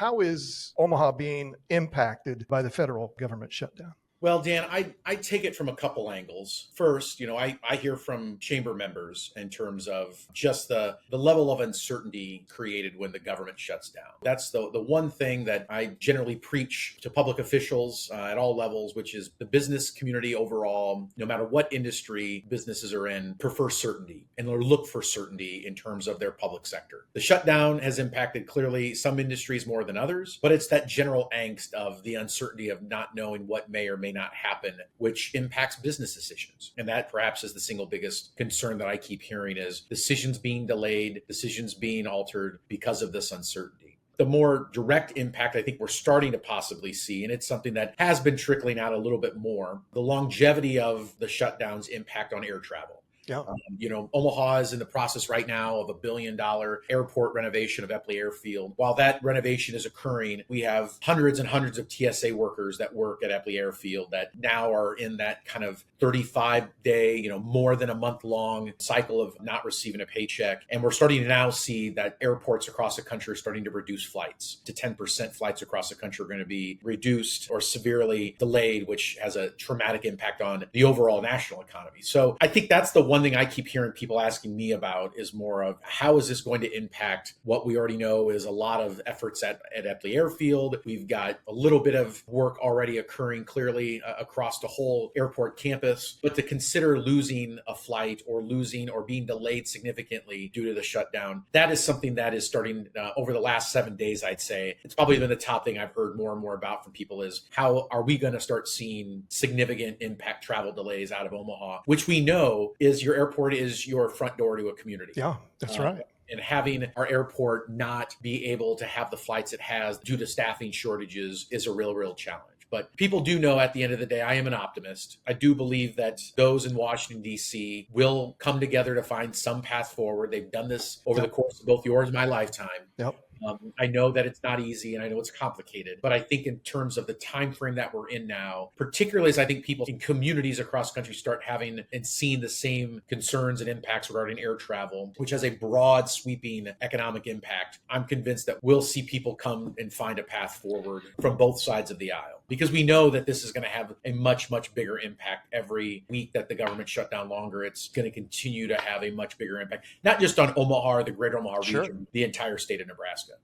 how is Omaha being impacted by the federal government shutdown? Well, Dan, I take it from a couple angles. First, I hear from chamber members in terms of just the level of uncertainty created when the government shuts down. That's the one thing that I generally preach to public officials at all levels, which is the business community overall, no matter what industry businesses are in, prefer certainty and look for certainty in terms of their public sector. The shutdown has impacted clearly some industries more than others, but it's that general angst of the uncertainty of not knowing what may or may not happen, which impacts business decisions. And that perhaps is the single biggest concern that I keep hearing is decisions being delayed, decisions being altered because of this uncertainty. The more direct impact I think we're starting to possibly see, and it's something that has been trickling out a little bit more, the longevity of the shutdown's impact on air travel. Yeah. Omaha is in the process right now of $1 billion airport renovation of Eppley Airfield. While that renovation is occurring, we have hundreds and hundreds of TSA workers that work at Eppley Airfield that now are in that kind of 35-day, more than a month-long cycle of not receiving a paycheck. And we're starting to now see that airports across the country are starting to reduce flights to 10%. Flights across the country are going to be reduced or severely delayed, which has a traumatic impact on the overall national economy. So I think that's the one thing I keep hearing people asking me about is more of how is this going to impact what we already know is a lot of efforts at Eppley Airfield. We've got a little bit of work already occurring clearly across the whole airport campus, but to consider losing a flight or losing or being delayed significantly due to the shutdown, that is something that is starting over the last 7 days, I'd say. It's probably been the top thing I've heard more and more about from people is how are we going to start seeing significant impact travel delays out of Omaha, which we know is your airport is your front door to a community. Yeah, that's right. And having our airport not be able to have the flights it has due to staffing shortages is a real challenge. But people do know at the end of the day, I am an optimist. I do believe that those in Washington, D.C. will come together to find some path forward. They've done this over the course of both yours and my lifetime. Yep. I know that it's not easy and I know it's complicated, but I think in terms of the time frame that we're in now, particularly as I think people in communities across the country start having and seeing the same concerns and impacts regarding air travel, which has a broad sweeping economic impact, I'm convinced that we'll see people come and find a path forward from both sides of the aisle. Because we know that this is going to have a much bigger impact every week that the government shut down longer. It's going to continue to have a much bigger impact, not just on Omaha or the greater Omaha region, the entire state of Nebraska.